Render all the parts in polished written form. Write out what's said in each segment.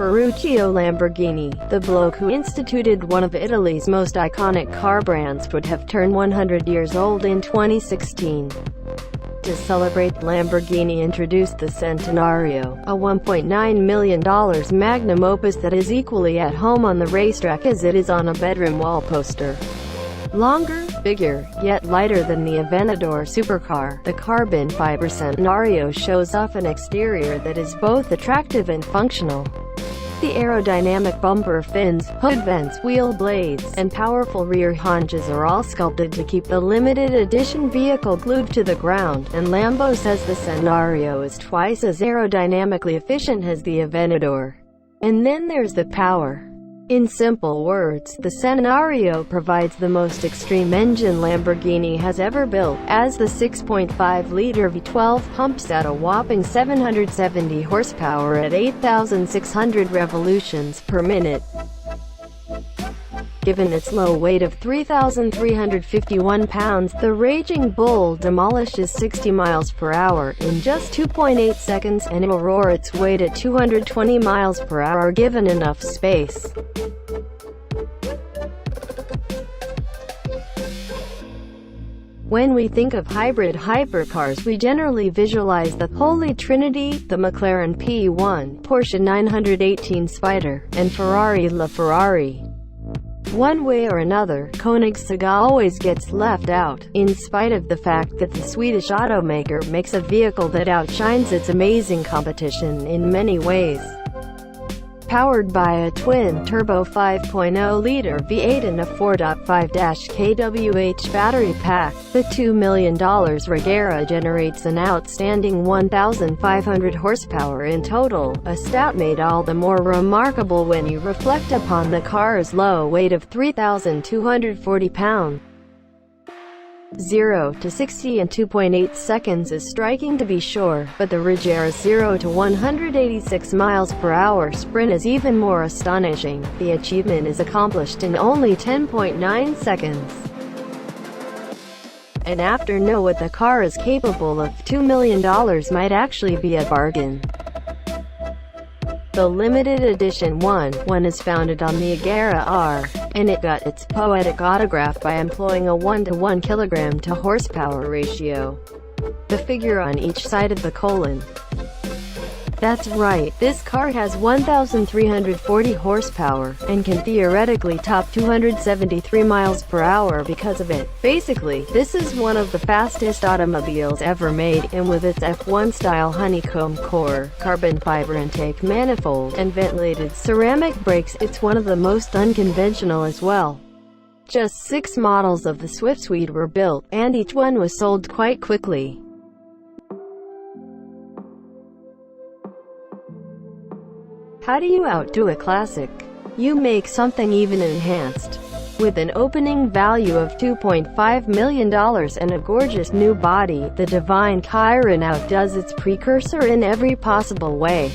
Ferruccio Lamborghini, the bloke who instituted one of Italy's most iconic car brands, would have turned 100 years old in 2016. To celebrate, Lamborghini introduced the Centenario, a $1.9 million magnum opus that is equally at home on the racetrack as it is on a bedroom wall poster. Longer, bigger, yet lighter than the Aventador supercar, the carbon fiber Centenario shows off an exterior that is both attractive and functional. The aerodynamic bumper fins, hood vents, wheel blades, and powerful rear haunches are all sculpted to keep the limited edition vehicle glued to the ground, and Lambo says the Centenario is twice as aerodynamically efficient as the Aventador. And then there's the power. In simple words, the Centenario provides the most extreme engine Lamborghini has ever built, as the 6.5-liter V12 pumps out a whopping 770 horsepower at 8,600 revolutions per minute. Given its low weight of 3,351 pounds, the Raging Bull demolishes 60 miles per hour in just 2.8 seconds, and it'll roar its weight at 220 miles per hour given enough space. When we think of hybrid hypercars, we generally visualize the Holy Trinity, the McLaren P1, Porsche 918 Spider, and Ferrari LaFerrari. One way or another, Koenigsegg always gets left out, in spite of the fact that the Swedish automaker makes a vehicle that outshines its amazing competition in many ways. Powered by a twin-turbo 5.0-liter V8 and a 4.5 kWh battery pack, the $2 million Regera generates an outstanding 1,500 horsepower in total, a stat made all the more remarkable when you reflect upon the car's low weight of 3,240 pounds. 0 to 60 in 2.8 seconds is striking to be sure, but the Regera's 0 to 186 miles per hour sprint is even more astonishing. The achievement is accomplished in only 10.9 seconds. And after know what the car is capable of, $2 million might actually be a bargain. The limited edition 1/1 is founded on the Agera R, and it got its poetic autograph by employing a 1:1 kilogram to horsepower ratio. The figure on each side of the colon. That's right, this car has 1,340 horsepower, and can theoretically top 273 miles per hour because of it. Basically, this is one of the fastest automobiles ever made, and with its F1-style honeycomb core, carbon fiber intake manifold, and ventilated ceramic brakes, it's one of the most unconventional as well. Just 6 models of the SwiftSuite were built, and each one was sold quite quickly. How do you outdo a classic? You make something even enhanced. With an opening value of $2.5 million and a gorgeous new body, the Divine Chiron outdoes its precursor in every possible way.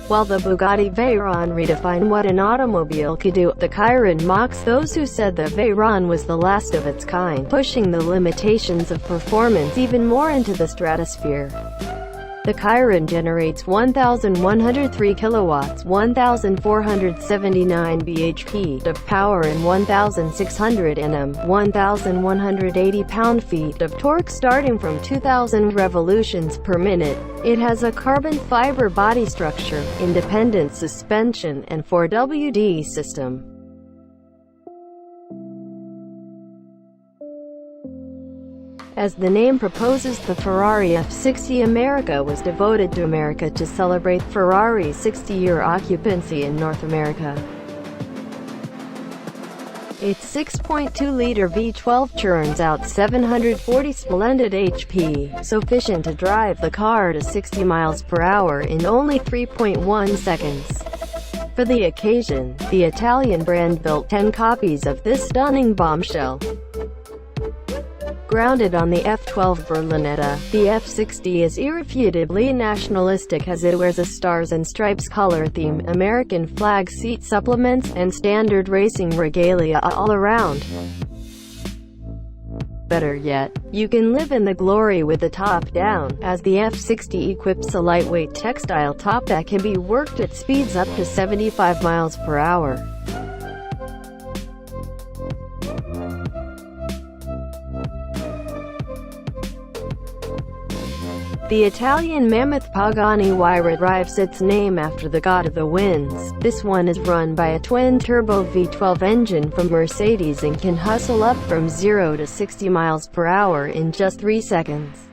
While the Bugatti Veyron redefined what an automobile could do, the Chiron mocks those who said the Veyron was the last of its kind, pushing the limitations of performance even more into the stratosphere. The Chiron generates 1,103 kilowatts, 1,479 bhp of power and 1,600 Nm, 1,180 pound-feet of torque starting from 2,000 revolutions per minute. It has a carbon fiber body structure, independent suspension, and 4WD system. As the name proposes, the Ferrari F60 America was devoted to America to celebrate Ferrari's 60-year occupancy in North America. Its 6.2-liter V12 churns out 740 splendid HP, sufficient to drive the car to 60 miles per hour in only 3.1 seconds. For the occasion, the Italian brand built 10 copies of this stunning bombshell. Grounded on the F12 Berlinetta, the F60 is irrefutably nationalistic as it wears a Stars and Stripes color theme, American flag seat supplements, and standard racing regalia all around. Better yet, you can live in the glory with the top down, as the F60 equips a lightweight textile top that can be worked at speeds up to 75 miles per hour. The Italian mammoth Pagani Huayra derives its name after the god of the winds. This one is run by a twin-turbo V12 engine from Mercedes and can hustle up from 0 to 60 miles per hour in just 3 seconds.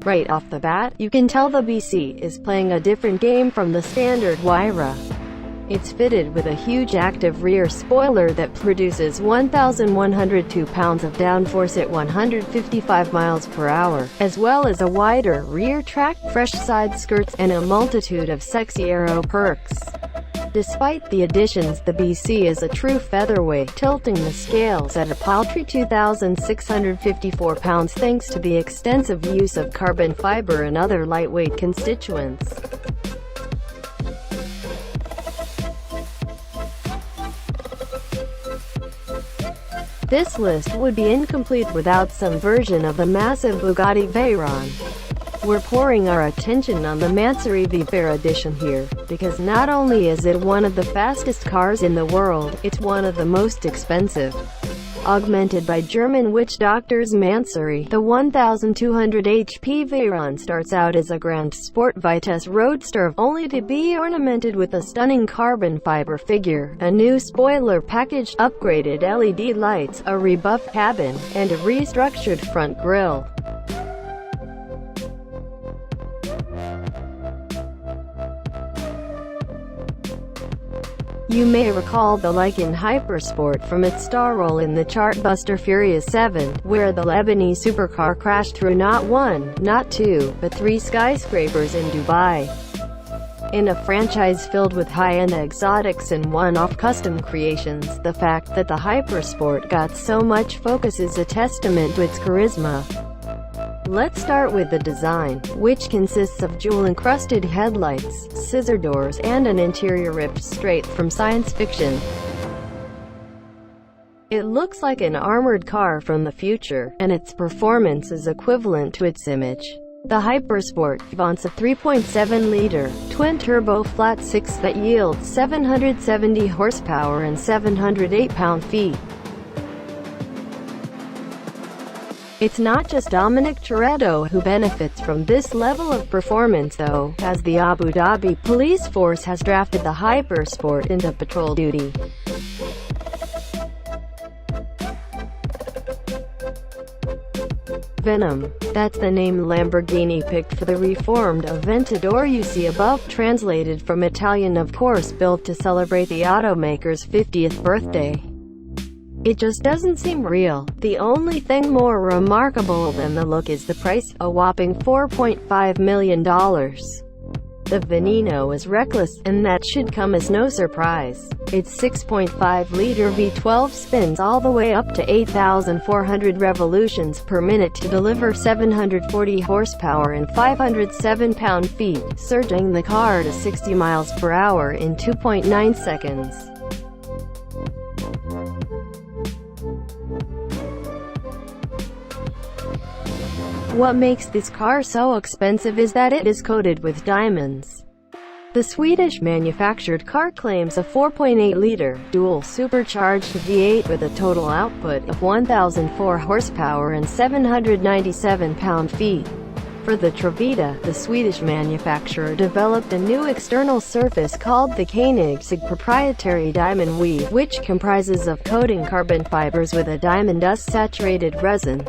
Right off the bat, you can tell the BC is playing a different game from the standard Huayra. It's fitted with a huge active rear spoiler that produces 1,102 pounds of downforce at 155 miles per hour, as well as a wider rear track, fresh side skirts, and a multitude of sexy aero perks. Despite the additions, the BC is a true featherweight, tilting the scales at a paltry 2,654 pounds thanks to the extensive use of carbon fiber and other lightweight constituents. This list would be incomplete without some version of the massive Bugatti Veyron. We're pouring our attention on the Mansory Veyron edition here, because not only is it one of the fastest cars in the world, it's one of the most expensive. Augmented by German witch doctors Mansory, the 1,200 HP Veyron starts out as a Grand Sport Vitesse roadster, only to be ornamented with a stunning carbon fiber figure, a new spoiler package, upgraded LED lights, a rebuffed cabin, and a restructured front grille. You may recall the Lykan Hypersport from its star role in the chartbuster Furious 7, where the Lebanese supercar crashed through not one, not two, but 3 skyscrapers in Dubai. In a franchise filled with high-end exotics and one-off custom creations, the fact that the Hypersport got so much focus is a testament to its charisma. Let's start with the design, which consists of jewel-encrusted headlights, scissor doors, and an interior ripped straight from science fiction. It looks like an armored car from the future, and its performance is equivalent to its image. The Hypersport vaunts a 3.7-liter, twin-turbo flat-six that yields 770 horsepower and 708 pound-feet. It's not just Dominic Toretto who benefits from this level of performance though, as the Abu Dhabi police force has drafted the Hypersport into patrol duty. Venom. That's the name Lamborghini picked for the reformed Aventador you see above, translated from Italian of course, built to celebrate the automaker's 50th birthday. It just doesn't seem real. The only thing more remarkable than the look is the price, a whopping $4.5 million. The Veneno is reckless, and that should come as no surprise. Its 6.5-liter V12 spins all the way up to 8,400 revolutions per minute to deliver 740 horsepower and 507 pound-feet, surging the car to 60 miles per hour in 2.9 seconds. What makes this car so expensive is that it is coated with diamonds. The Swedish manufactured car claims a 4.8-liter, dual-supercharged V8 with a total output of 1,004 horsepower and 797 pound-feet. For the Travita, the Swedish manufacturer developed a new external surface called the Koenigsegg proprietary diamond weave, which comprises of coating carbon fibers with a diamond dust-saturated resin.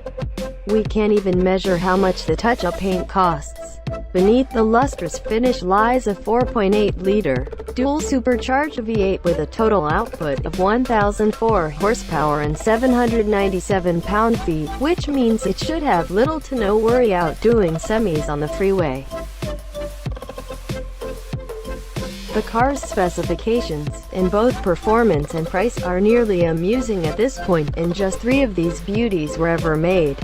We can't even measure how much the touch-up paint costs. Beneath the lustrous finish lies a 4.8-liter, dual-supercharged V8 with a total output of 1,004 horsepower and 797 pound-feet, which means it should have little to no worry outdoing semis on the freeway. The car's specifications, in both performance and price, are nearly amusing at this point, and just 3 of these beauties were ever made.